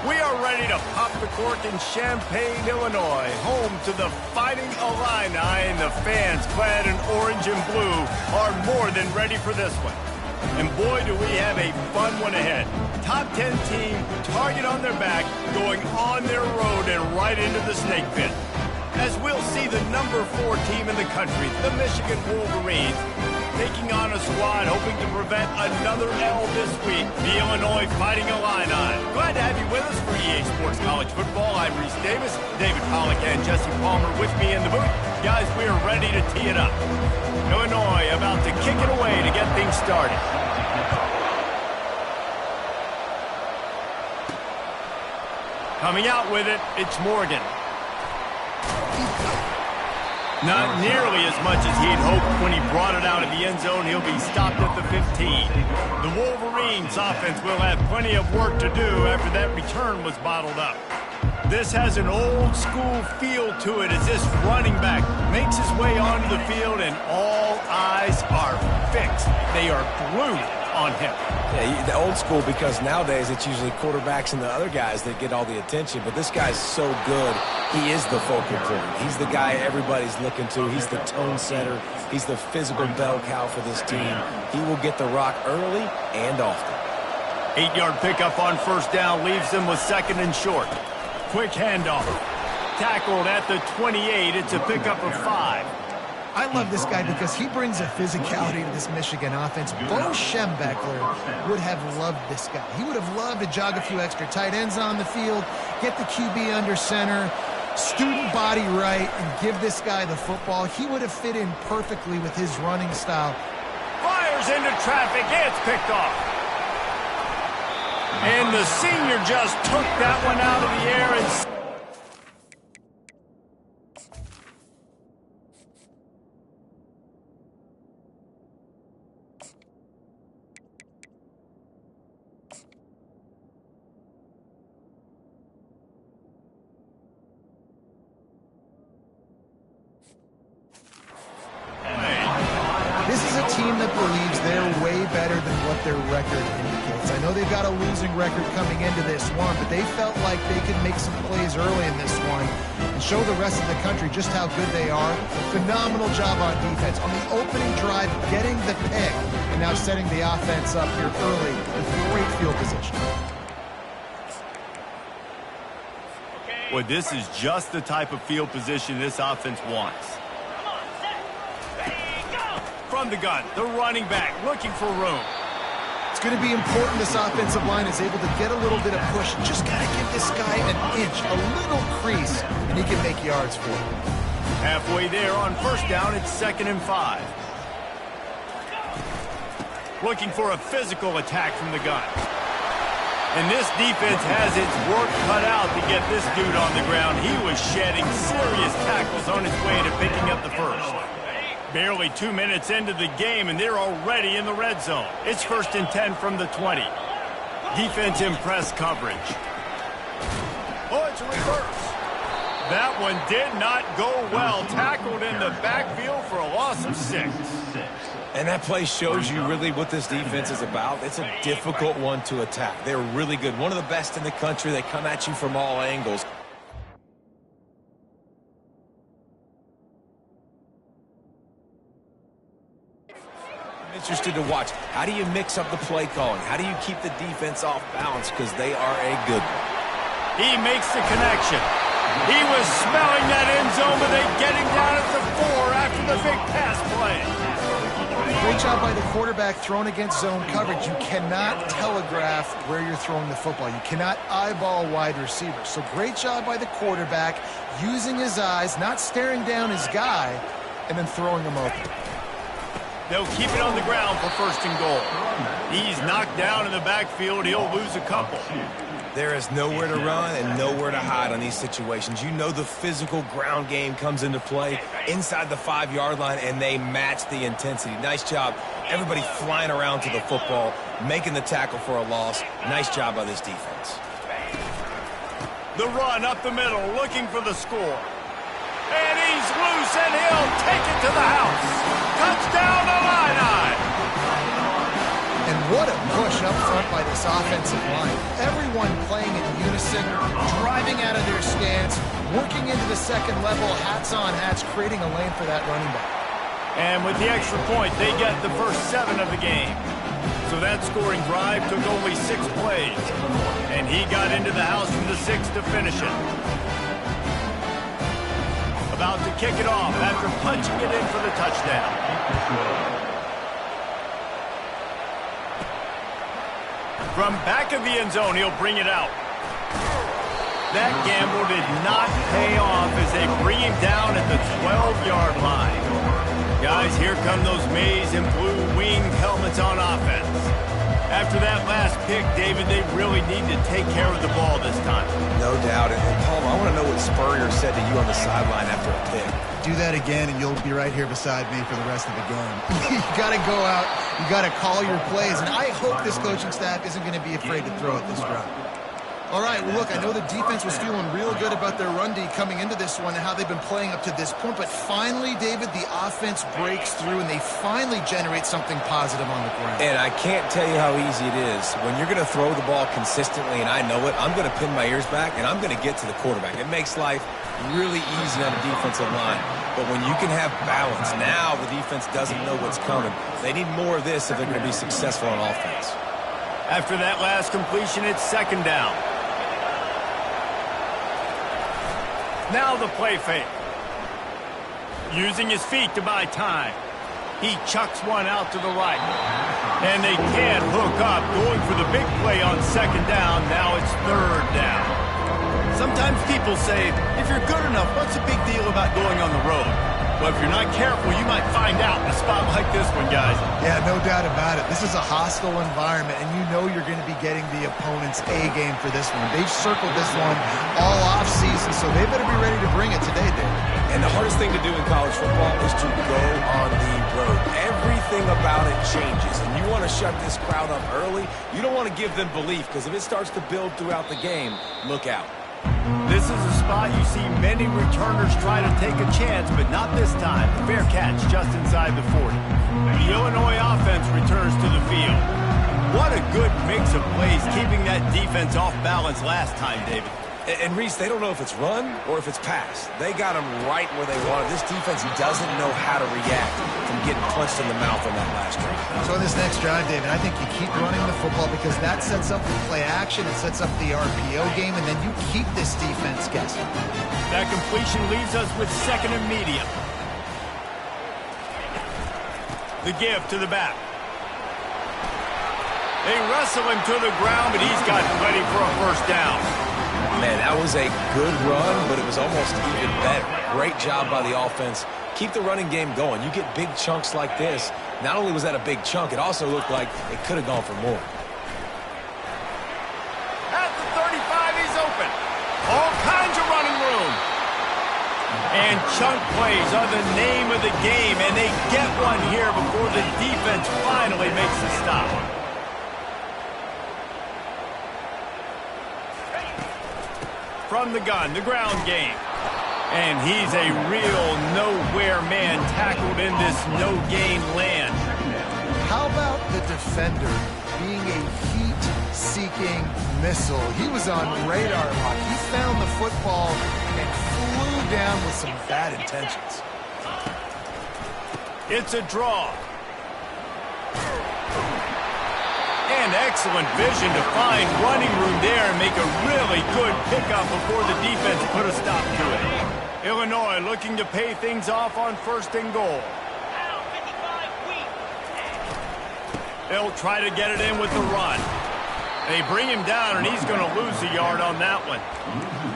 We are ready to pop the cork in Champaign, Illinois, home to the Fighting Illini, and the fans clad in orange and blue are more than ready for this one. And boy, do we have a fun one ahead. Top 10 team, target on their back, going on their road and right into the snake pit. As we'll see the number 4 team in the country, the Michigan Wolverines, taking on a squad hoping to prevent another L this week, the Illinois Fighting Illini. Glad to have you with us for EA Sports College Football. I'm Reese Davis, David Pollack and Jesse Palmer with me in the booth. Guys, we are ready to tee it up. Illinois about to kick it away to get things started. Coming out with it, it's Morgan. Not nearly as much as he'd hoped when he brought it out of the end zone. He'll be stopped at the 15. The Wolverines offense will have plenty of work to do after that return was bottled up. This has an old school feel to it as this running back makes his way onto the field and all eyes are fixed. They are glued on him. Yeah, the old school, because nowadays it's usually quarterbacks and the other guys that get all the attention, but this guy's so good, he is the focal point. He's the guy everybody's looking to. He's the tone setter. He's the physical bell cow for this team. He will get the rock early and often. 8-yard pickup on first down leaves them with second and short. Quick handoff. Tackled at the 28. It's a pickup of 5. I love this guy because he brings a physicality to this Michigan offense. Bo Schembechler would have loved this guy. He would have loved to jog a few extra tight ends on the field, get the QB under center, student body right, and give this guy the football. He would have fit in perfectly with his running style. Fires into traffic. It's picked off. And the senior just took that one out of the air and... This is a team that believes they're way better than what their record indicates. I know they've got a losing record coming into this one, but they felt like they could make some plays early in this one and show the rest of the country just how good they are. Phenomenal job on defense. On the opening drive, getting the pick, and now setting the offense up here early with great field position. Well, this is just the type of field position this offense wants. From the gun, the running back looking for room. It's going to be important this offensive line is able to get a little bit of push. Just got to give this guy an inch, a little crease, and he can make yards for it. Halfway there on first down, it's 2nd and 5. Looking for a physical attack from the gun. And this defense has its work cut out to get this dude on the ground. He was shedding serious tackles on his way to picking up the first. Barely 2 minutes into the game, and they're already in the red zone. It's 1st and 10 from the 20. Defense in press coverage. Oh, it's a reverse. That one did not go well. Tackled in the backfield for a loss of 6. And that play shows you really what this defense is about. It's a difficult one to attack. They're really good. One of the best in the country. They come at you from all angles. Interested to watch. How do you mix up the play calling? How do you keep the defense off balance? Because they are a good one. He makes the connection. He was smelling that end zone, but they get him down at the 4 after the big pass play. Great job by the quarterback thrown against zone coverage. You cannot telegraph where you're throwing the football. You cannot eyeball wide receivers. So great job by the quarterback using his eyes, not staring down his guy, and then throwing him open. They'll keep it on the ground for 1st and goal. He's knocked down in the backfield. He'll lose a couple. There is nowhere to run and nowhere to hide on these situations. You know the physical ground game comes into play inside the 5-yard line, and they match the intensity. Nice job. Everybody flying around to the football, making the tackle for a loss. Nice job by this defense. The run up the middle, looking for the score. And he's loose, and he'll take it to the house. Touchdown, Illini! And What a push up front by this offensive line. Everyone playing in unison, driving out of their stance, working into the second level, hats on hats, creating a lane for that running back. And with the extra point, they get the first 7 of the game. So that scoring drive took only 6 plays. And he got into the house from the 6 to finish it. About to kick it off after punching it in for the touchdown. From back of the end zone, he'll bring it out. That gamble did not pay off as they bring him down at the 12-yard line. Guys, here come those maize and blue winged helmets on offense. After that last pick, David, they really need to take care of the ball this time. No doubt. And Paul, I want to know what Spurrier said to you on the sideline after a pick. Do that again, and you'll be right here beside me for the rest of the game. You got to go out. You got to call your plays, and I hope this coaching staff isn't going to be afraid to throw it this round. All right, well, look, I know the defense was feeling real good about their run D coming into this one and how they've been playing up to this point, but finally, David, the offense breaks through and they finally generate something positive on the ground. And I can't tell you how easy it is. When you're going to throw the ball consistently, and I know it, I'm going to pin my ears back and I'm going to get to the quarterback. It makes life really easy on the defensive line. But when you can have balance, now the defense doesn't know what's coming. They need more of this if they're going to be successful on offense. After that last completion, it's second down. Now the play fake. Using his feet to buy time. He chucks one out to the right. And they can't hook up. Going for the big play on second down. Now it's third down. Sometimes people say, if you're good enough, what's the big deal about going on the road? But if you're not careful, you might find out in a spot like this one, guys. Yeah, no doubt about it. This is a hostile environment, and you know you're going to be getting the opponent's A game for this one. They've circled this one all offseason, so they better be ready to bring it today, David. And the hardest thing to do in college football is to go on the road. Everything about it changes, and you want to shut this crowd up early. You don't want to give them belief, because if it starts to build throughout the game, look out. This is a spot you see many returners try to take a chance, but not this time. Fair catch just inside the 40. The Illinois offense returns to the field. What a good mix of plays, keeping that defense off balance last time, David. And Reese, they don't know if it's run or if it's pass. They got them right where they want it. This defense doesn't know how to react from getting punched in the mouth on that last drive. So in this next drive, David, I think you keep running the football because that sets up the play action, it sets up the RPO game, and then you keep this defense guessing. That completion leaves us with second and medium. The give to the back. They wrestle him to the ground, but he's got plenty for a first down. Man, that was a good run, but it was almost even better. Great job by the offense. Keep the running game going. You get big chunks like this. Not only was that a big chunk, it also looked like it could have gone for more. At the 35, he's open. All kinds of running room. And chunk plays are the name of the game, and they get one here before the defense finally makes the stop. From the gun, the ground game. And he's a real nowhere man tackled in this no-gain land. How about the defender being a heat-seeking missile? He was on radar lock. He found the football and flew down with some bad intentions. It's a draw. And excellent vision to find running room there and make a really good pickup before the defense put a stop to it. Illinois looking to pay things off on first and goal. They'll try to get it in with the run. They bring him down, and he's going to lose a yard on that one.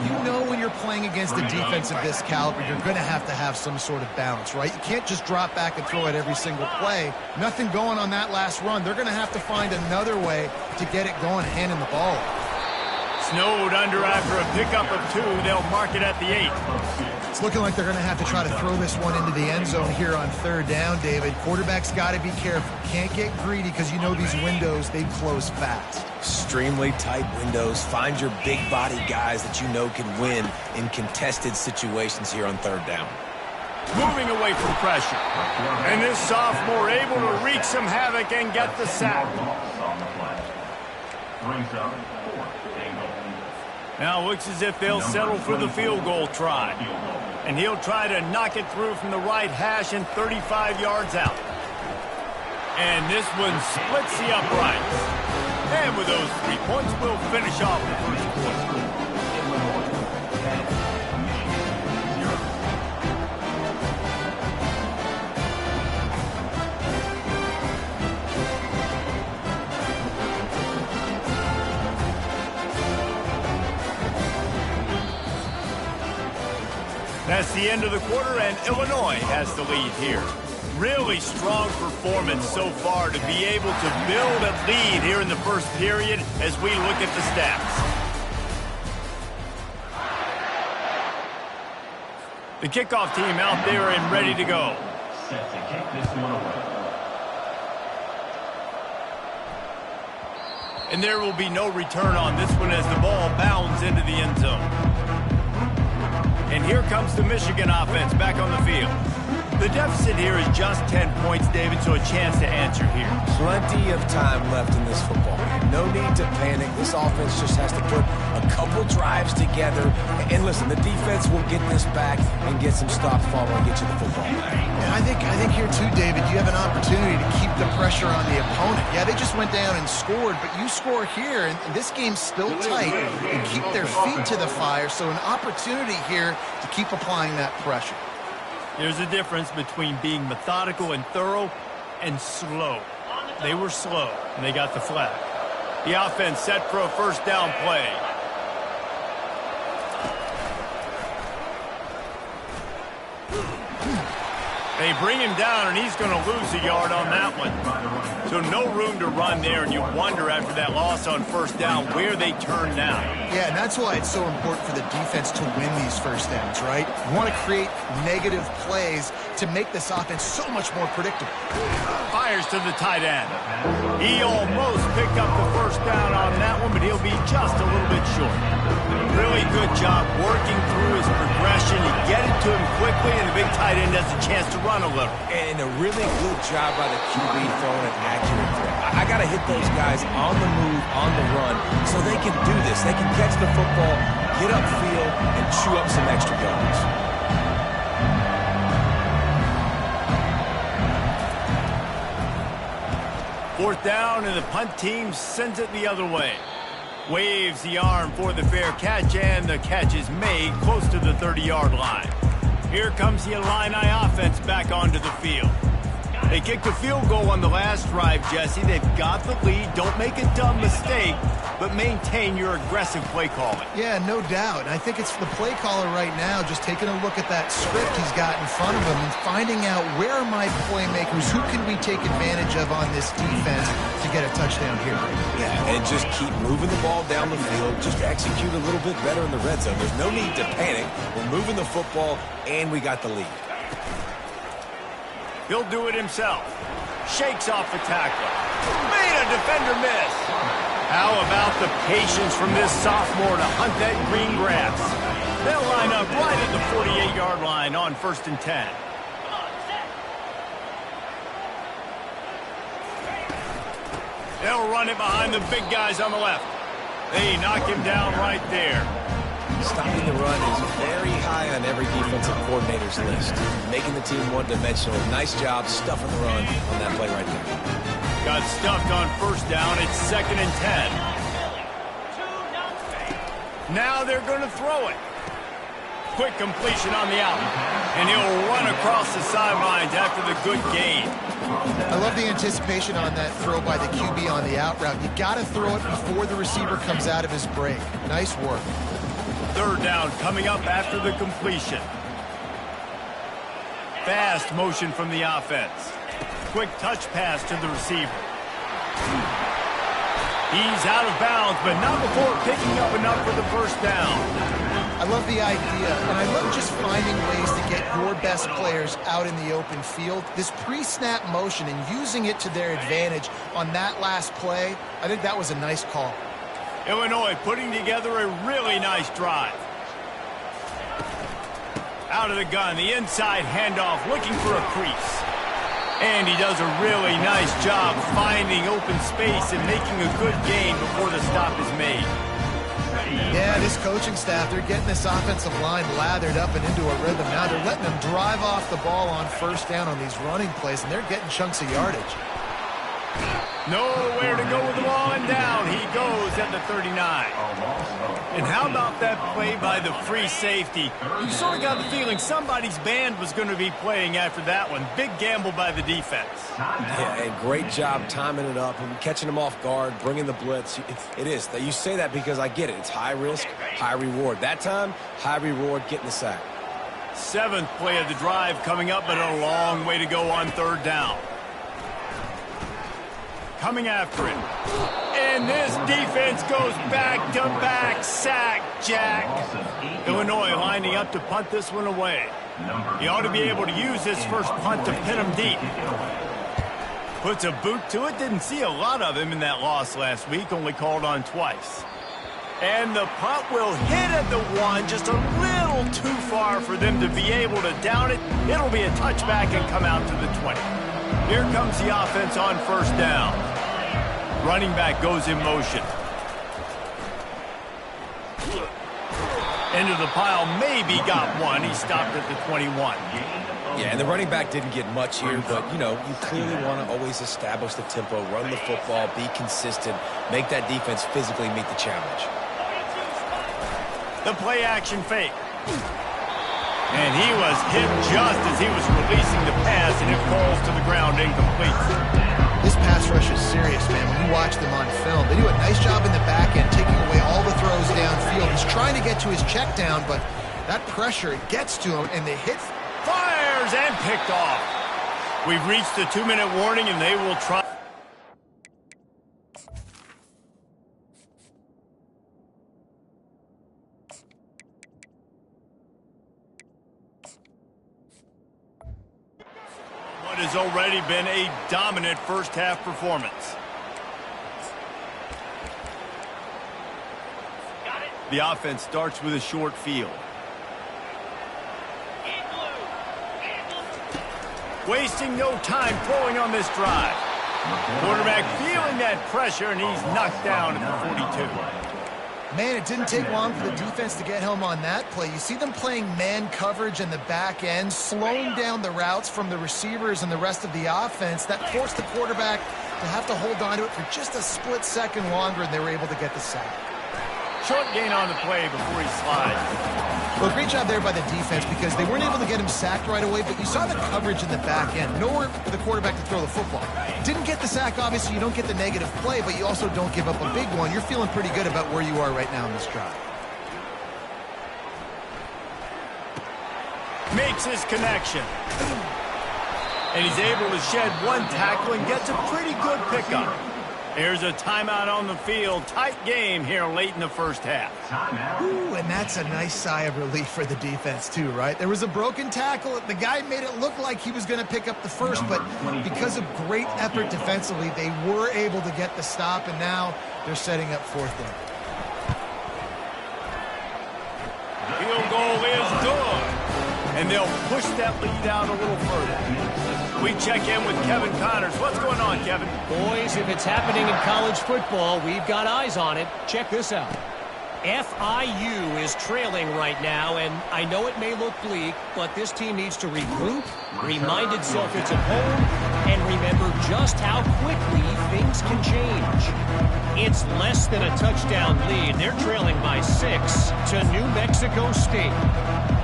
You know when you're playing against a defense of this caliber, you're going to have some sort of balance, right? You can't just drop back and throw it every single play. Nothing going on that last run. They're going to have to find another way to get it going, handing the ball. Snowed under after a pickup of 2. They'll mark it at the 8. It's looking like they're going to have to try to throw this one into the end zone here on third down, David. Quarterback's got to be careful. Can't get greedy because you know these windows, they close fast. Extremely tight windows. Find your big body guys that you know can win in contested situations here on third down. moving away from pressure. And this sophomore able to wreak some havoc and get the sack. Now looks as if they'll settle for the field goal try. And he'll try to knock it through from the right hash and 35 yards out. And this one splits the uprights. And with those 3 points, we'll finish off the first quarter. That's the end of the quarter, and Illinois has the lead here. Really strong performance so far to be able to build a lead here in the first period as we look at the stats. The kickoff team out there and ready to go. Set to kick this one away. And there will be no return on this one as the ball bounds into the end zone. And here comes the Michigan offense back on the field. The deficit here is just 10 points, David, so a chance to answer here. Plenty of time left in this football game. No need to panic. This offense just has to put a couple drives together. And listen, the defense will get this back and get some stops following and get you the football back. Yeah, I think here too, David, you have an opportunity to keep the pressure on the opponent. Yeah, they just went down and scored, but you score here, and this game's still tight, and keep their feet to the fire. So an opportunity here to keep applying that pressure. There's a difference between being methodical and thorough and slow. They were slow, and they got the flag. The offense set for a first down play. They bring him down, and he's going to lose a yard on that one. So no room to run there, and you wonder after that loss on first down where they turn now. Yeah, and that's why it's so important for the defense to win these first downs, right? You want to create negative plays to make this offense so much more predictable. Fires to the tight end. He almost picked up the first down on that one, but he'll be just a little bit short. Really good job working through his progression. He get it to him quickly, and the big tight end has a chance to run a little. And a really good job by the QB throwing an accurate throw. I got to hit those guys on the move, on the run, so they can do this. They can catch the football, get upfield, and chew up some extra yards. Fourth down, and the punt team sends it the other way. Waves the arm for the fair catch, and the catch is made close to the 30-yard line. Here comes the Illini offense back onto the field. They kicked a field goal on the last drive, Jesse. They've got the lead. Don't make a dumb mistake, but maintain your aggressive play calling. Yeah, no doubt. And I think it's the play caller right now just taking a look at that script he's got in front of him and finding out where are my playmakers, who can we take advantage of on this defense to get a touchdown here. Yeah, and just keep moving the ball down the field. Just execute a little bit better in the red zone. There's no need to panic. We're moving the football, and we got the lead. He'll do it himself. Shakes off the tackler. Made a defender miss. How about the patience from this sophomore to hunt that green grass? They'll line up right at the 48-yard line on 1st and 10. They'll run it behind the big guys on the left. They knock him down right there. Stopping the run is very high on every defensive coordinator's list. Making the team one-dimensional. Nice job stuffing the run on that play right there. Got stuffed on first down. It's 2nd and 10. Now they're going to throw it. Quick completion on the out. And he'll run across the sidelines after the good gain. I love the anticipation on that throw by the QB on the out route. You got to throw it before the receiver comes out of his break. Nice work. Third down coming up after the completion. Fast motion from the offense. Quick touch pass to the receiver. He's out of bounds, but not before picking up enough for the first down. I love the idea, and I love just finding ways to get your best players out in the open field. This pre-snap motion and using it to their advantage on that last play, I think that was a nice call. Illinois putting together a really nice drive. Out of the gun, the inside handoff, looking for a crease. And he does a really nice job finding open space and making a good gain before the stop is made. Yeah, this coaching staff, they're getting this offensive line lathered up and into a rhythm. Now they're letting them drive off the ball on first down on these running plays, and they're getting chunks of yardage. Nowhere to go with the ball, and down he goes at the 39. And how about that play by the free safety? You sort of got the feeling somebody's band was going to be playing after that one. Big gamble by the defense. Yeah, and great job timing it up and catching them off guard, bringing the blitz. It is. You say that because I get it. It's high risk, high reward. That time, high reward, getting the sack. 7th play of the drive coming up, but a long way to go on 3rd down. Coming after it. And this defense goes back-to-back sack, Jack. Illinois lining up to punt this one away. He ought to be able to use this first punt to pin him deep. Puts a boot to it. Didn't see a lot of him in that loss last week. Only called on twice. And the punt will hit at the 1. Just a little too far for them to be able to down it. It'll be a touchback and come out to the 20. Here comes the offense on 1st down. Running back goes in motion. Into the pile, maybe got one. He stopped at the 21. Yeah, and the running back didn't get much here, but, you know, you clearly want to always establish the tempo, run the football, be consistent, make that defense physically meet the challenge. The play-action fake. And he was hit just as he was releasing the pass, and it falls to the ground incomplete. This pass rush is serious, man. When you watch them on film, they do a nice job in the back end, taking away all the throws downfield. He's trying to get to his check down, but that pressure, it gets to him, and the hit fires and picked off. We've reached the 2-minute warning, and they will try. What has already been a dominant first-half performance. The offense starts with a short field. Wasting no time throwing on this drive. Quarterback feeling that pressure, and he's knocked down at the 42. Man, it didn't take long for the defense to get home on that play. You see them playing man coverage in the back end, slowing down the routes from the receivers and the rest of the offense. That forced the quarterback to have to hold on to it for just a split second longer, and they were able to get the sack. Short gain on the play before he slides. Well, great job there by the defense because they weren't able to get him sacked right away, but you saw the coverage in the back end. Nowhere for the quarterback to throw the football. Didn't get the sack, obviously. You don't get the negative play, but you also don't give up a big one. You're feeling pretty good about where you are right now in this drive. Makes his connection. And he's able to shed one tackle and gets a pretty good pickup. Here's a timeout on the field. Tight game here late in the first half. Ooh, and that's a nice sigh of relief for the defense too, right? There was a broken tackle. The guy made it look like he was going to pick up the first, but because of great effort defensively, they were able to get the stop, and now they're setting up 4th down. Field goal is good. And they'll push that lead out a little further. We check in with Kevin Connors. What's going on, Kevin? Boys, if it's happening in college football, we've got eyes on it. Check this out. FIU is trailing right now, and I know it may look bleak, but this team needs to regroup, remind itself it's at home, and remember just how quickly things can change. It's less than a touchdown lead. They're trailing by 6 to New Mexico State.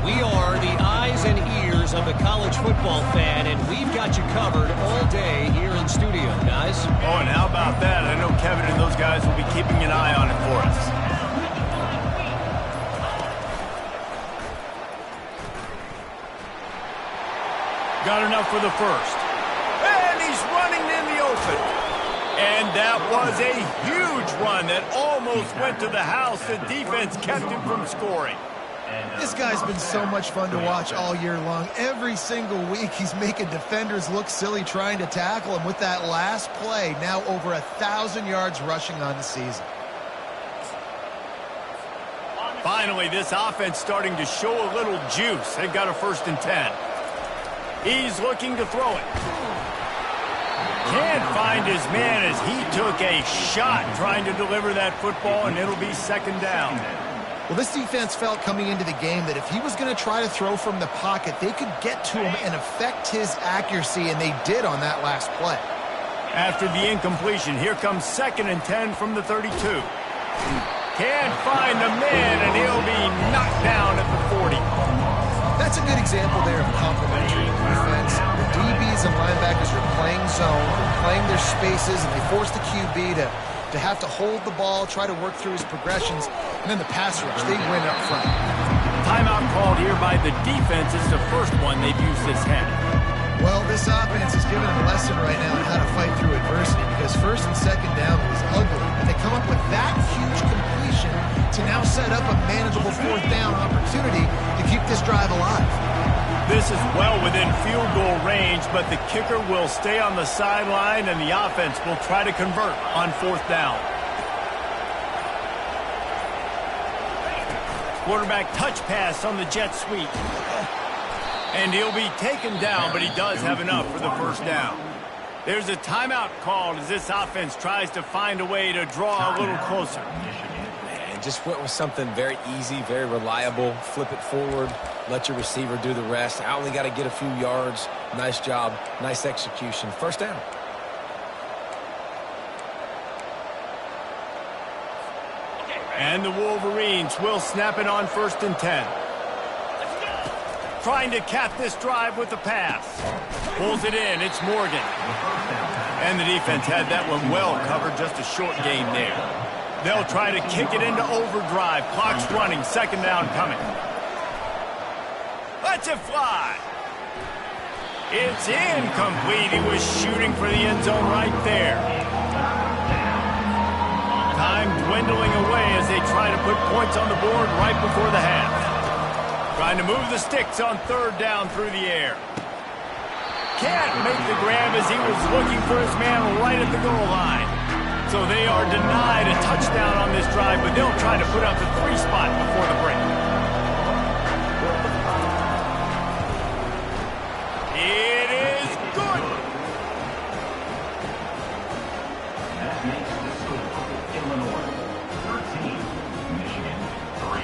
We are the eyes and ears of the college football fan, and we've got you covered all day here in studio, guys. Oh, and how about that? I know Kevin and those guys will be keeping an eye on it for us. Got enough for the first. And he's running in the open. And that was a huge run that almost went to the house. The defense kept him from scoring. This guy's been so much fun to watch all year long. Every single week he's making defenders look silly trying to tackle him. With that last play, now over 1,000 yards rushing on the season. Finally, this offense starting to show a little juice. They've got a 1st and 10. He's looking to throw it. Can't find his man as he took a shot trying to deliver that football, and it'll be 2nd down. Well, this defense felt coming into the game that if he was going to try to throw from the pocket, they could get to him and affect his accuracy, and they did on that last play. After the incompletion, here comes 2nd and 10 from the 32. Can't find the man, and he'll be knocked down at the 40. That's a good example there of complementary defense. The DBs and linebackers are playing zone, they're playing their spaces, and they force the QB to have to hold the ball, try to work through his progressions, and then the pass rush, they win up front. Timeout called here by the defense. It's the first one they've used this half. Well, this offense is giving them a lesson right now on how to fight through adversity, because 1st and 2nd down was ugly, and they come up with that huge completion to now set up a manageable 4th down opportunity to keep this drive alive. This is well within field goal range, but the kicker will stay on the sideline, and the offense will try to convert on 4th down. Quarterback touch pass on the jet sweep. And he'll be taken down, but he does have enough for the 1st down. There's a timeout called as this offense tries to find a way to draw a little closer. Man, just went with something very easy, very reliable. Flip it forward, let your receiver do the rest. I only got to get a few yards. Nice job, nice execution. 1st down. And the Wolverines will snap it on 1st and 10. Trying to cap this drive with the pass. Pulls it in. It's Morgan. And the defense had that one well covered. Just a short gain there. They'll try to kick it into overdrive. Clock's running. 2nd down coming. Let's it fly. It's incomplete. He was shooting for the end zone right there. Time dwindling away as they try to put points on the board right before the half. Trying to move the sticks on 3rd down through the air. Can't make the grab as he was looking for his man right at the goal line. So they are denied a touchdown on this drive, but they'll try to put up the 3 spot before the break. It is good. That makes the score Illinois 13, Michigan 3.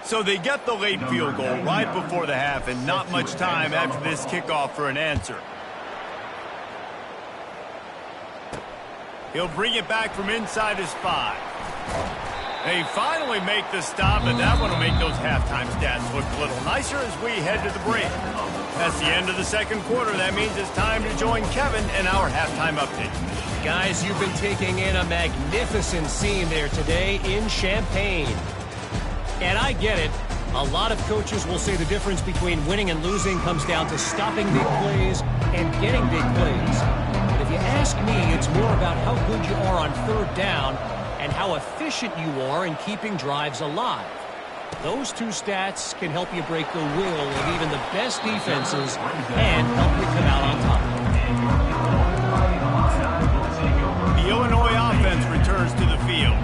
So they get the late field goal right before the half, and not much time after this kickoff for an answer. He'll bring it back from inside his 5. They finally make the stop, and that one will make those halftime stats look a little nicer as we head to the break. That's the end of the 2nd quarter. That means it's time to join Kevin in our halftime update. Guys, you've been taking in a magnificent scene there today in Champaign. And I get it. A lot of coaches will say the difference between winning and losing comes down to stopping big plays and getting big plays. But if you ask me, it's more about how good you are on 3rd down and how efficient you are in keeping drives alive. Those 2 stats can help you break the will of even the best defenses and help you come out on top. The Illinois offense returns to the field.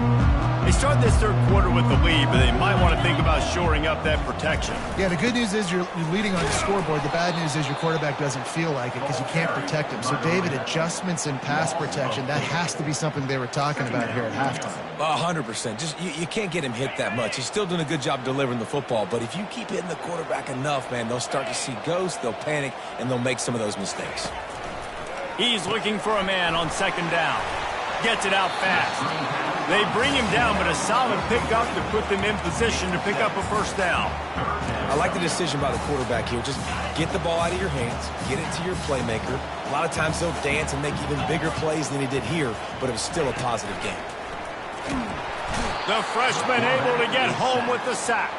They start this 3rd quarter with the lead, but they might want to think about shoring up that protection. Yeah, the good news is you're leading on the scoreboard. The bad news is your quarterback doesn't feel like it because you can't protect him. So, David, adjustments in pass protection, that has to be something they were talking about here at halftime. 100%. Just you can't get him hit that much. He's still doing a good job delivering the football, but if you keep hitting the quarterback enough, man, they'll start to see ghosts, they'll panic, and they'll make some of those mistakes. He's looking for a man on 2nd down. Gets it out fast. They bring him down, but a solid pickup to put them in position to pick up a 1st down. I like the decision by the quarterback here. Just get the ball out of your hands, get it to your playmaker. A lot of times he'll dance and make even bigger plays than he did here, but it was still a positive game. The freshman able to get home with the sack.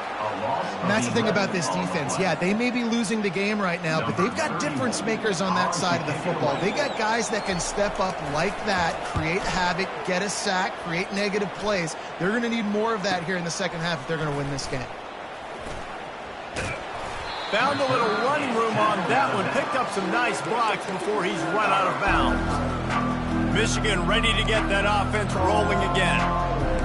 And that's the thing about this defense. Yeah, they may be losing the game right now, but they've got difference makers on that side of the football. They got guys that can step up like that, create havoc, get a sack, create negative plays. They're going to need more of that here in the second half if they're going to win this game. Found a little running room on that one. Picked up some nice blocks before he's run out of bounds. Michigan ready to get that offense rolling again.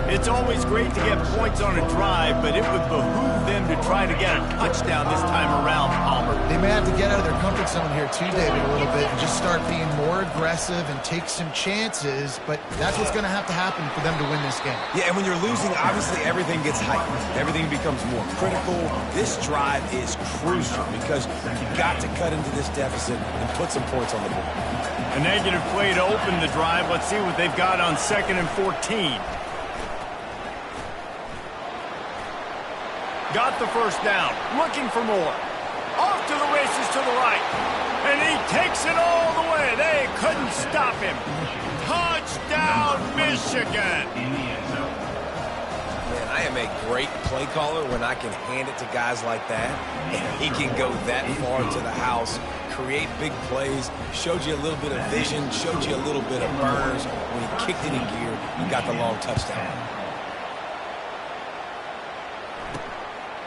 It's always great to get points on a drive, but it would behoove them to try to get a touchdown this time around, Palmer. They may have to get out of their comfort zone here too, David, a little bit and just start being more aggressive and take some chances, but that's what's going to happen for them to win this game. Yeah, and when you're losing, obviously everything gets heightened. Everything becomes more critical. This drive is crucial because you've got to cut into this deficit and put some points on the board. A negative play to open the drive. Let's see what they've got on 2nd and 14. Got the first down, looking for more. Off to the races to the right. And he takes it all the way. They couldn't stop him. Touchdown, Michigan. Man, I am a great play caller when I can hand it to guys like that. And he can go that far to the house, create big plays, showed you a little bit of vision, showed you a little bit of burners. When he kicked it in gear, he got the long touchdown.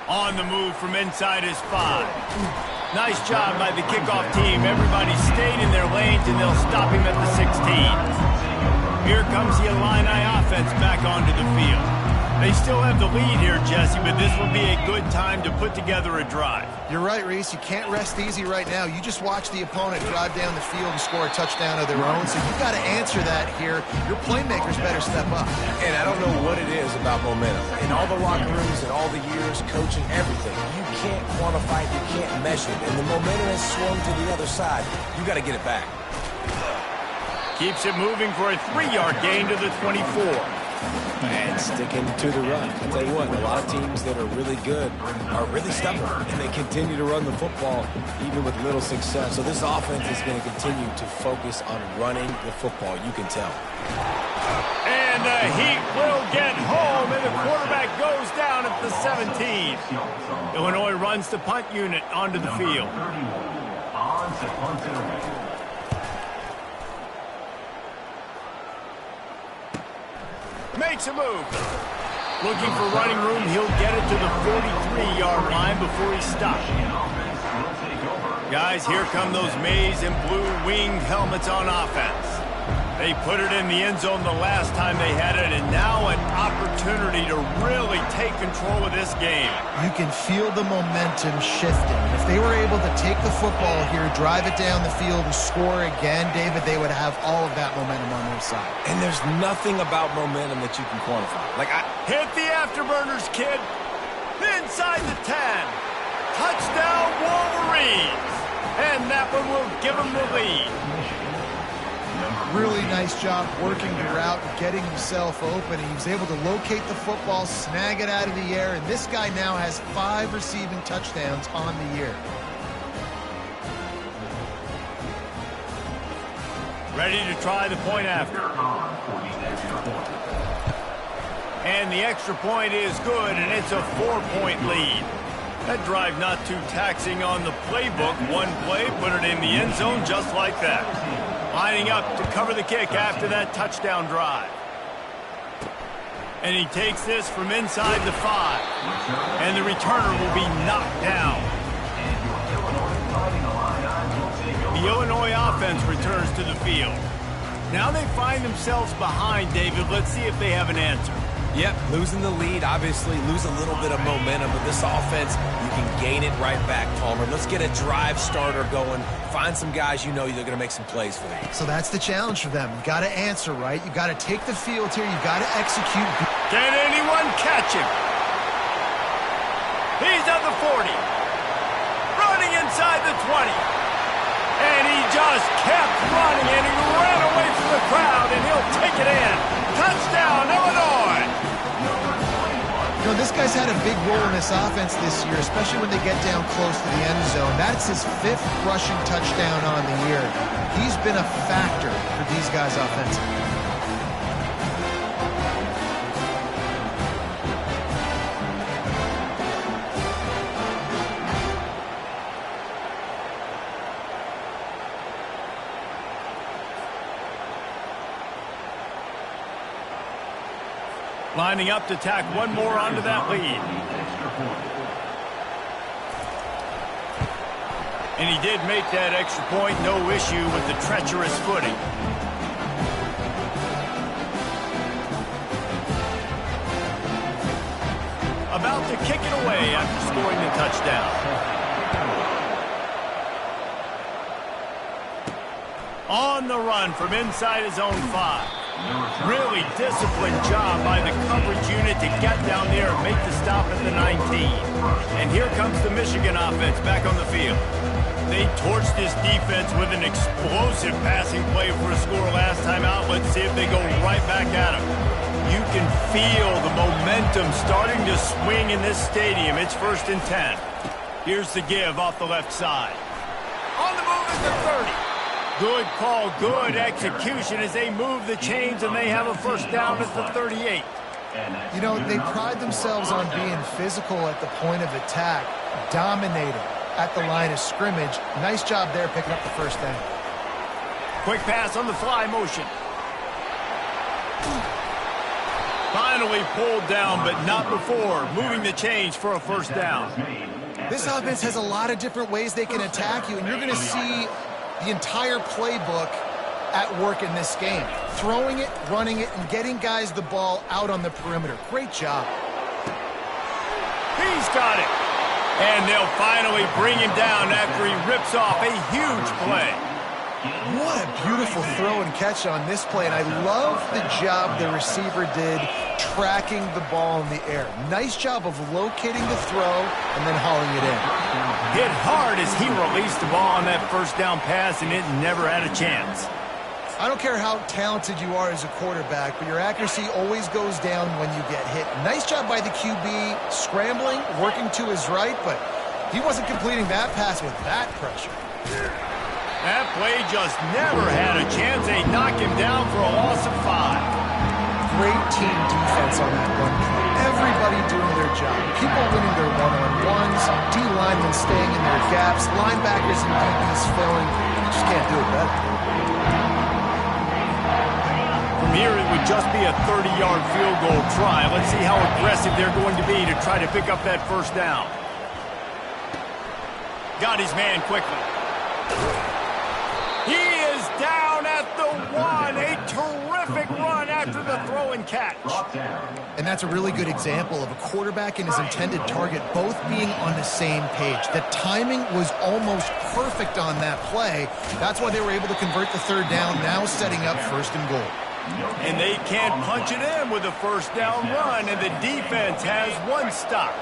On the move from inside his 5. Nice job by the kickoff team. Everybody stayed in their lanes, and they'll stop him at the 16. Here comes the Illini offense back onto the field. They still have the lead here, Jesse, but this will be a good time to put together a drive. You're right, Reese. You can't rest easy right now. You just watch the opponent drive down the field and score a touchdown of their own, so you've got to answer that here. Your playmakers better step up. And I don't know what it is about momentum. In all the locker rooms and all the years, coaching, everything, you can't quantify it, you can't measure it. And the momentum has swung to the other side. You got to get it back. Keeps it moving for a 3-yard gain to the 24. And sticking to the run. I'll tell you what, a lot of teams that are really good are really stubborn, and they continue to run the football even with little success. So this offense is going to continue to focus on running the football, you can tell. And the Heat will get home, and the quarterback goes down at the 17. Illinois runs the punt unit onto the field. On to punt it away. Makes a move. Looking for running room. He'll get it to the 43-yard line before he stops. Guys, here come those maize and blue winged helmets on offense. They put it in the end zone the last time they had it, and now an opportunity to really take control of this game. You can feel the momentum shifting. If they were able to take the football here, drive it down the field, and score again, David, they would have all of that momentum on their side. And there's nothing about momentum that you can quantify. Hit the afterburners, kid. Inside the 10. Touchdown, Wolverines. And that one will give them the lead. Really nice job working the route and getting himself open. He was able to locate the football, snag it out of the air, and this guy now has 5 receiving touchdowns on the year. Ready to try the point after. And the extra point is good, and it's a 4-point lead. That drive not too taxing on the playbook. One play, put it in the end zone just like that. Lining up to cover the kick after that touchdown drive. And he takes this from inside the 5. And the returner will be knocked down. The Illinois offense returns to the field. Now they find themselves behind, David. Let's see if they have an answer. Yep, losing the lead, obviously lose a little bit of momentum, but this offense, you can gain it right back, Palmer. Let's get a drive starter going. Find some guys you know they're going to make some plays for you. So that's the challenge for them. You got to answer, right? You got to take the field here. You got to execute. Can anyone catch him? He's at the 40. Running inside the 20. And he just kept running, and he ran away from the crowd, and he'll take it in. Touchdown, Illinois! You know, this guy's had a big role in this offense this year, especially when they get down close to the end zone. That's his 5th rushing touchdown on the year. He's been a factor for these guys offensively. Lining up to tack one more onto that lead. And he did make that extra point, no issue with the treacherous footing. About to kick it away after scoring the touchdown. On the run from inside his own 5. Really disciplined job by the coverage unit to get down there and make the stop at the 19. And here comes the Michigan offense back on the field. They torched this defense with an explosive passing play for a score last time out. Let's see if they go right back at him. You can feel the momentum starting to swing in this stadium. It's 1st and 10. Here's the give off the left side. On the move is the 30. Good call, good execution as they move the chains and they have a 1st down at the 38. You know, they pride themselves on being physical at the point of attack, dominating at the line of scrimmage. Nice job there picking up the 1st down. Quick pass on the fly motion. Finally pulled down, but not before moving the chains for a 1st down. This offense has a lot of different ways they can attack you, and you're going to see the entire playbook at work in this game. Throwing it, running it, and getting guys the ball out on the perimeter. Great job. He's got it. And they'll finally bring him down after he rips off a huge play. What a beautiful throw and catch on this play, and I love the job the receiver did tracking the ball in the air. Nice job of locating the throw and then hauling it in. Hit hard as he released the ball on that 1st down pass, and it never had a chance. I don't care how talented you are as a quarterback, but your accuracy always goes down when you get hit. Nice job by the QB scrambling, working to his right, but he wasn't completing that pass with that pressure. That play just never had a chance. They knock him down for a loss of 5. Great team defense on that run play. Everybody doing their job. People winning their one-on-ones, D-linemen staying in their gaps, linebackers and DBs filling. You just can't do it better. From here, it would just be a 30-yard field goal try. Let's see how aggressive they're going to be to try to pick up that 1st down. Got his man quickly. He is down at the 1. A terrific run after the throw and catch. And that's a really good example of a quarterback and his intended target both being on the same page. The timing was almost perfect on that play. That's why they were able to convert the 3rd down, now setting up 1st and goal. And they can't punch it in with a 1st down run, and the defense has 1 stop.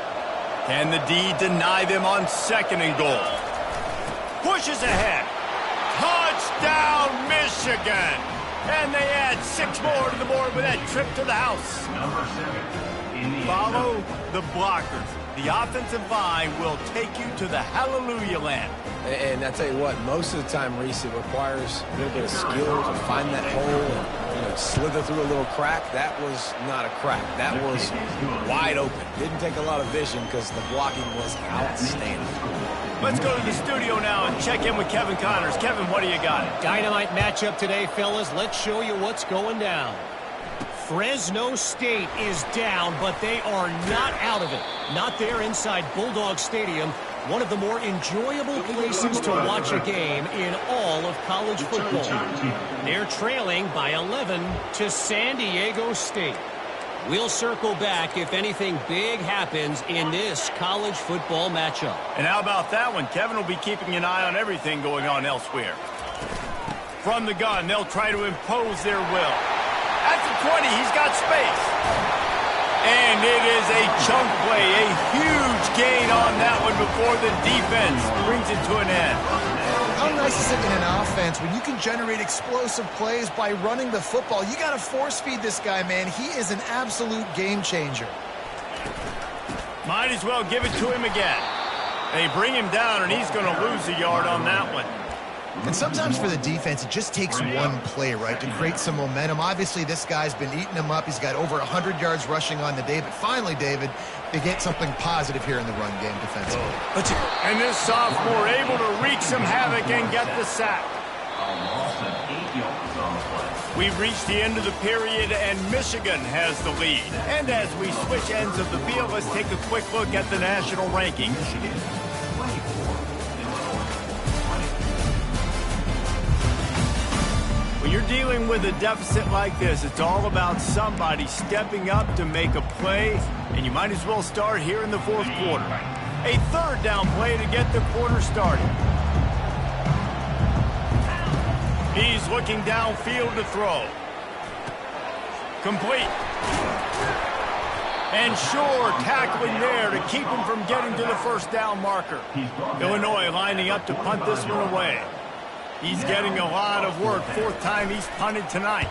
Can the D deny them on 2nd and goal? Pushes ahead. Touchdown, Michigan! And they add 6 more to the board with that trip to the house. Follow the blockers. The offensive line will take you to the hallelujah land. And I tell you what, most of the time, Reese, it requires a little bit of skill to find that hole and slither through a little crack. That was not a crack. That was wide open. Didn't take a lot of vision because the blocking was outstanding. Let's go to the studio now and check in with Kevin Connors. Kevin, what do you got? Dynamite matchup today, fellas. Let's show you what's going down. Fresno State is down, but they are not out of it. Not there inside Bulldog Stadium, one of the more enjoyable places to watch a game in all of college football. They're trailing by 11 to San Diego State. We'll circle back if anything big happens in this college football matchup. And how about that one? Kevin will be keeping an eye on everything going on elsewhere. From the gun, they'll try to impose their will. At the 20, he's got space. And it is a chunk play, a huge gain on that one before the defense brings it to an end. How nice is it in an offense when you can generate explosive plays by running the football? You got to force feed this guy, man. He is an absolute game changer. Might as well give it to him again. They bring him down, and he's going to lose a yard on that one. And sometimes for the defense, it just takes one play, right, to create some momentum. Obviously, this guy's been eating them up. He's got over 100 yards rushing on the day. But finally, David, they get something positive here in the run game defensively. And this sophomore able to wreak some havoc and get the sack. We've reached the end of the period, and Michigan has the lead. And as we switch ends of the field, let's take a quick look at the national rankings. When you're dealing with a deficit like this, it's all about somebody stepping up to make a play, and you might as well start here in the fourth quarter. A third down play to get the quarter started. He's looking downfield to throw. Complete. And sure, tackling there to keep him from getting to the first down marker. Illinois lining up to punt this one away. He's getting a lot of work. Fourth time he's punted tonight.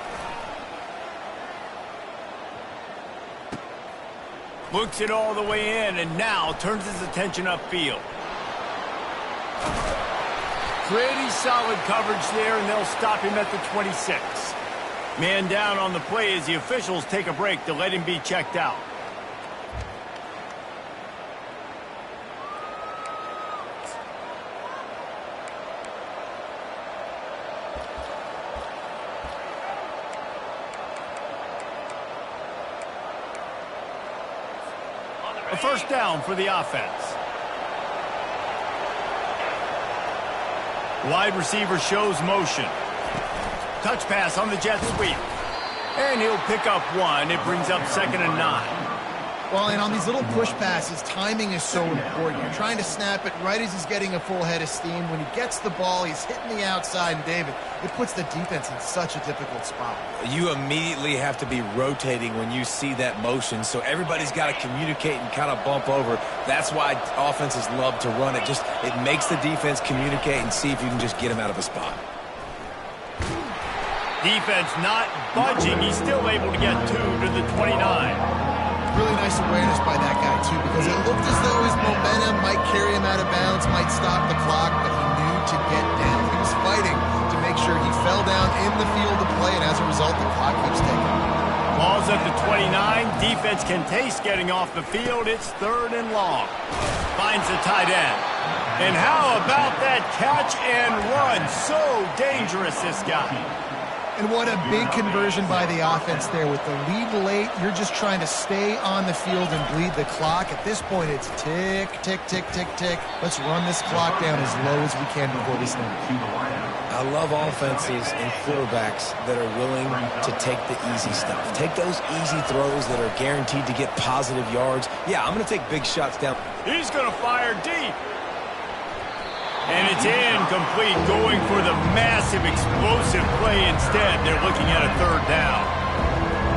Looks it all the way in and now turns his attention upfield. Pretty solid coverage there, and they'll stop him at the 26. Man down on the play as the officials take a break to let him be checked out. A first down for the offense. Wide receiver shows motion. Touch pass on the jet sweep. And he'll pick up one. It brings up 2nd and 9. Well, and on these little push passes, timing is so important. You're trying to snap it right as he's getting a full head of steam. When he gets the ball, he's hitting the outside, and David, it puts the defense in such a difficult spot. You immediately have to be rotating when you see that motion, so everybody's got to communicate and kind of bump over. That's why offenses love to run it. It makes the defense communicate and see if you can just get him out of a spot. Defense not budging. He's still able to get 2 to the 29. Really nice awareness by that guy, too, because it looked as though his momentum might carry him out of bounds, might stop the clock, but he knew to get down. He was fighting to make sure he fell down in the field to play, and as a result, the clock keeps ticking. Ball's at the 29. Defense can taste getting off the field. It's 3rd and long. Finds the tight end. And how about that catch and run? So dangerous, this guy. And what a big conversion by the offense there. With the lead late, you're just trying to stay on the field and bleed the clock. At this point, it's tick, tick, tick, tick, tick. Let's run this clock down as low as we can before we snap. I love offenses and quarterbacks that are willing to take the easy stuff. Take those easy throws that are guaranteed to get positive yards. Yeah, I'm going to take big shots down. He's going to fire deep. And it's incomplete, going for the massive explosive play instead. They're looking at a 3rd down.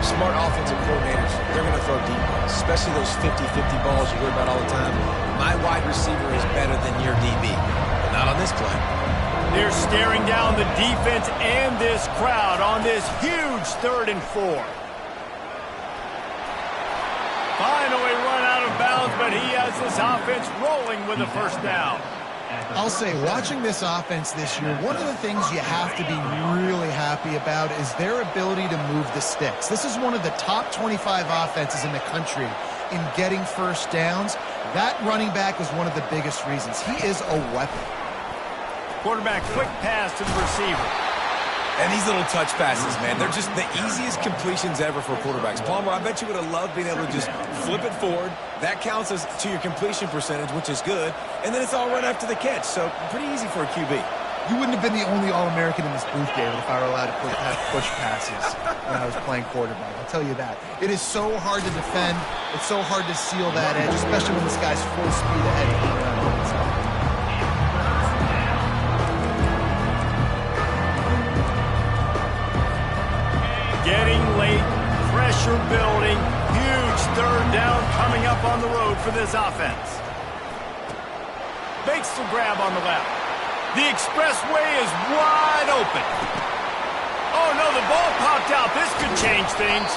Smart offensive coordinators, they're going to throw deep balls, especially those 50-50 balls you hear about all the time. My wide receiver is better than your DB, but not on this play. They're staring down the defense and this crowd on this huge 3rd and 4. Finally run out of bounds, but he has this offense rolling with a first down. I'll say, watching this offense this year, one of the things you have to be really happy about is their ability to move the sticks. This is one of the top 25 offenses in the country in getting first downs. That running back is one of the biggest reasons. He is a weapon. Quarterback quick pass to the receiver. And these little touch passes, man, they're just the easiest completions ever for quarterbacks. Palmer, I bet you would have loved being able to just flip it forward. That counts as to your completion percentage, which is good. And then it's all right after the catch, so pretty easy for a QB. You wouldn't have been the only All-American in this booth, David, if I were allowed to have push passes when I was playing quarterback. I'll tell you that. It is so hard to defend. It's so hard to seal that edge, especially when this guy's full speed ahead. Getting late, pressure building, huge 3rd down coming up on the road for this offense. Makes the grab on the left. The expressway is wide open. Oh no, the ball popped out. This could change things.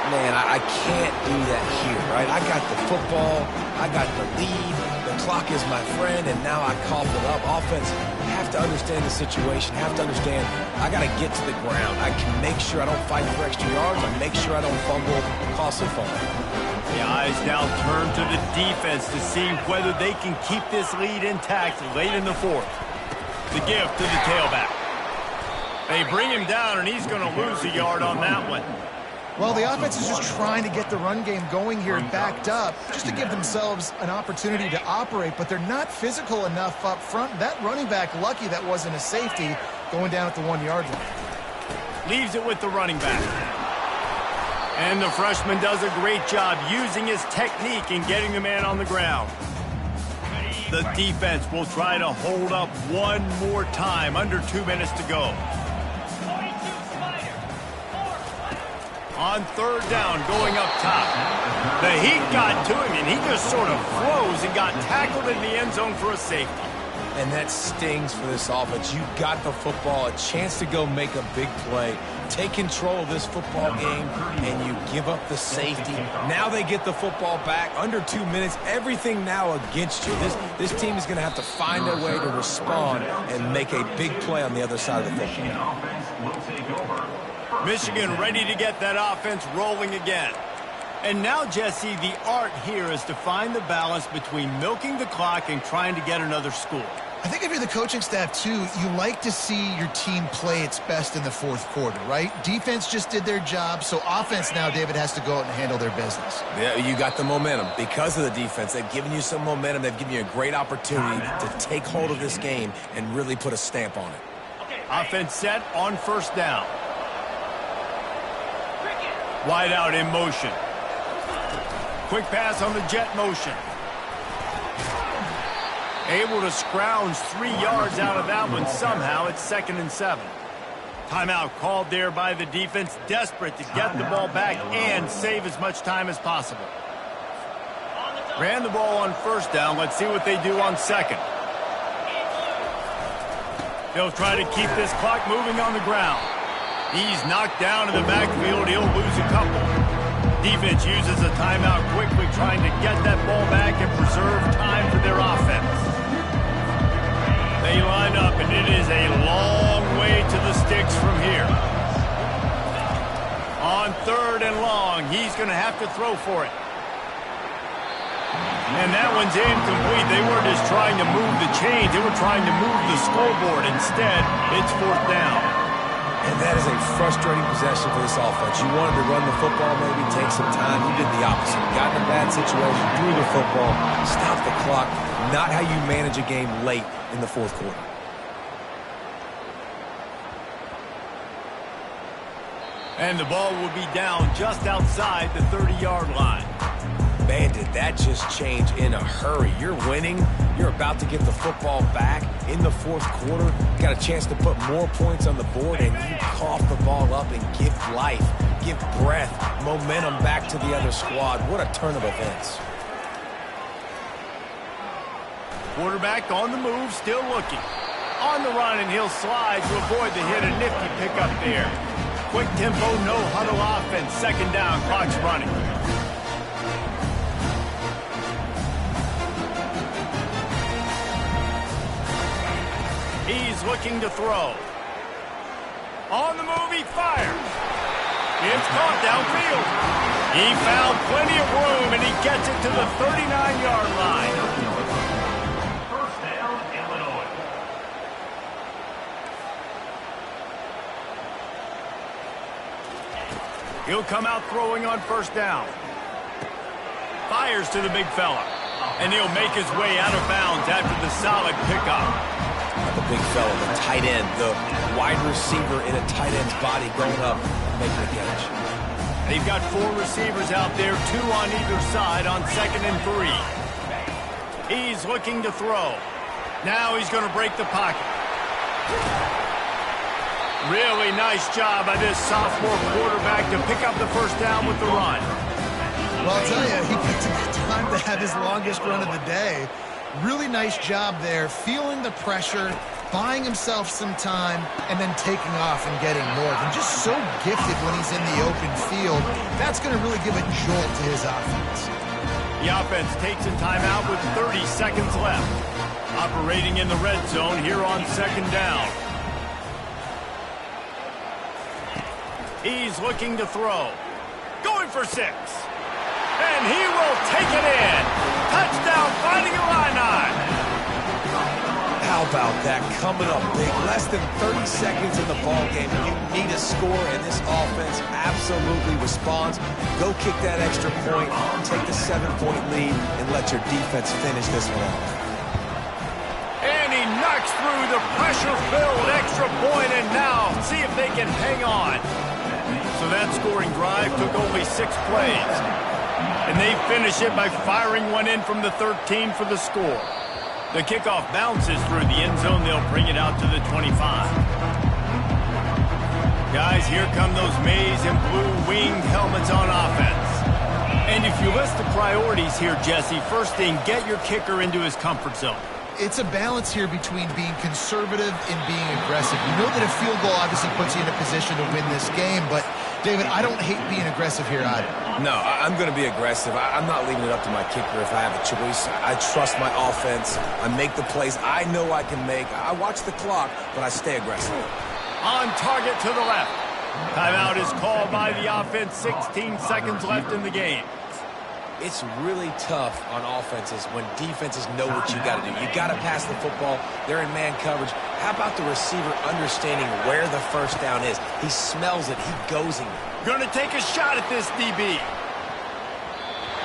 Man, I can't do that here, right? I got the football, I got the lead, the clock is my friend, and now I cough it up. Offense, have to understand the situation, have to understand I got to get to the ground. I can make sure I don't fight for extra yards, I make sure I don't fumble, costly fumble. The eyes now turn to the defense to see whether they can keep this lead intact late in the 4th. The give to the tailback. They bring him down, and he's going to lose a yard on that one. Well, the offense is just trying to get the run game going here backed up just to give themselves an opportunity to operate, but they're not physical enough up front. That running back, lucky that wasn't a safety, going down at the 1-yard line. Leaves it with the running back. And the freshman does a great job using his technique and getting the man on the ground. The defense will try to hold up one more time, under 2 minutes to go. On third down, going up top. The heat got to him, and he just sort of froze and got tackled in the end zone for a safety. And that stings for this offense. You got the football, a chance to go make a big play, take control of this football game, and you give up the safety. Now they get the football back under 2 minutes. Everything now against you. This team is going to have to find a way to respond and make a big play on the other side of the football. Michigan ready to get that offense rolling again. And now, Jesse, the art here is to find the balance between milking the clock and trying to get another score. I think if you're the coaching staff, too, you like to see your team play its best in the fourth quarter, right? Defense just did their job, so offense now, David, has to go out and handle their business. Yeah, you got the momentum. Because of the defense, they've given you some momentum. They've given you a great opportunity to take hold of this game and really put a stamp on it. Offense set on first down. Wide out in motion. Quick pass on the jet motion. Able to scrounge 3 yards out of that one somehow. It's 2nd and 7. Timeout called there by the defense, desperate to get the ball back and save as much time as possible. Ran the ball on first down. Let's see what they do on second. They'll try to keep this clock moving on the ground. He's knocked down in the backfield. He'll lose a couple. Defense uses a timeout quickly, trying to get that ball back and preserve time for their offense. They line up, and it is a long way to the sticks from here. On third and long, he's going to have to throw for it. And that one's incomplete. They weren't just trying to move the chains. They were trying to move the scoreboard. Instead, it's 4th down. And that is a frustrating possession for this offense. You wanted to run the football, maybe take some time. You did the opposite. You got in a bad situation, threw the football, stopped the clock. Not how you manage a game late in the fourth quarter. And the ball will be down just outside the 30-yard line. Man, did that just change in a hurry. You're winning. You're about to get the football back in the fourth quarter. Got a chance to put more points on the board, and you cough the ball up and give life, give breath, momentum back to the other squad. What a turn of events. Quarterback on the move, still looking. On the run, and he'll slide to avoid the hit. A nifty pickup there. Quick tempo, no huddle offense. 2nd down, clock's running. He's looking to throw. On the move, he fires. It's caught downfield. He found plenty of room, and he gets it to the 39-yard line. First down, Illinois. He'll come out throwing on first down. Fires to the big fella. And he'll make his way out of bounds after the solid pickup. The big fella, the tight end, the wide receiver in a tight end's body going up and making a catch. They've got 4 receivers out there, 2 on either side on 2nd and 3. He's looking to throw. Now he's going to break the pocket. Really nice job by this sophomore quarterback to pick up the first down with the run. Well, I'll tell you, he picked a good time to have his longest run of the day. Really nice job there, feeling the pressure, buying himself some time, and then taking off and getting north. And just so gifted when he's in the open field. That's going to really give a jolt to his offense. The offense takes a timeout with 30 seconds left. Operating in the red zone here on 2nd down. He's looking to throw. Going for 6. And he will take it in. Touchdown, Fighting Illini. How How about that? Coming up big. Less than 30 seconds in the ball game. You need a score, and this offense absolutely responds. Go kick that extra point, take the 7-point lead, and let your defense finish this one off. And he knocks through the pressure-filled extra point, and now see if they can hang on. So that scoring drive took only 6 plays. And they finish it by firing one in from the 13 for the score. The kickoff bounces through the end zone. They'll bring it out to the 25. Guys, here come those maize and blue winged helmets on offense. And if you list the priorities here, Jesse, first thing, get your kicker into his comfort zone. It's a balance here between being conservative and being aggressive. You know that a field goal obviously puts you in a position to win this game, but, David, I don't hate being aggressive here either. No, I'm going to be aggressive. I'm not leaving it up to my kicker if I have a choice. I trust my offense. I make the plays I know I can make. I watch the clock, but I stay aggressive. On target to the left. Timeout is called by the offense. 16 seconds left in the game. It's really tough on offenses when defenses know what you got to do. You got to pass the football. They're in man coverage. How about the receiver understanding where the first down is? He smells it. He goes in. Going to take a shot at this DB.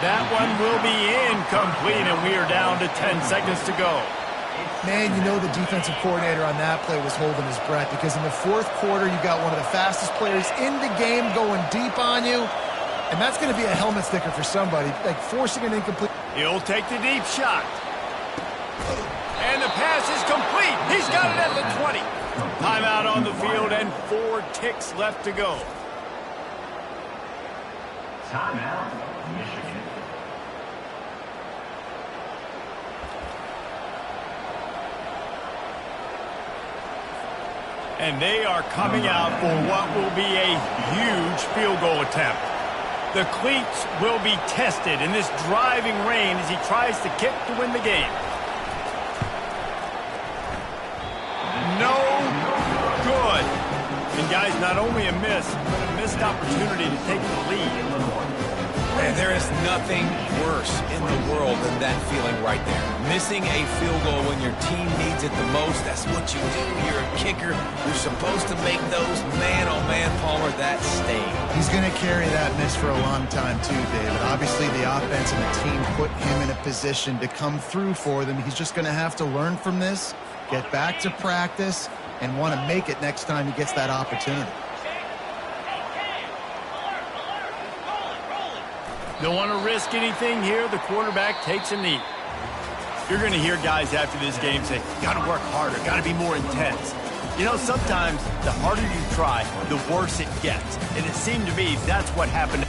That one will be incomplete, and we are down to 10 seconds to go. Man, you know the defensive coordinator on that play was holding his breath, because in the fourth quarter, you got one of the fastest players in the game going deep on you. And that's going to be a helmet sticker for somebody, like forcing an incomplete. He'll take the deep shot. And the pass is complete. He's got it at the 20. Timeout on the field and 4 ticks left to go. Timeout, Michigan. And they are coming out for what will be a huge field goal attempt. The cleats will be tested in this driving rain as he tries to kick to win the game. No good. And guys, not only a miss, but a missed opportunity to take the lead. And there is nothing worse in the world than that feeling right there. Missing a field goal when your team needs it the most, that's what you do. You're a kicker. You're supposed to make those. Man, oh man, Palmer, that stings. He's going to carry that miss for a long time too, David. Obviously, the offense and the team put him in a position to come through for them. He's just going to have to learn from this, get back to practice, and want to make it next time he gets that opportunity. Don't want to risk anything here. The quarterback takes a knee. You're going to hear guys after this game say, got to work harder, got to be more intense. You know, sometimes the harder you try, the worse it gets. And it seemed to me that's what happened.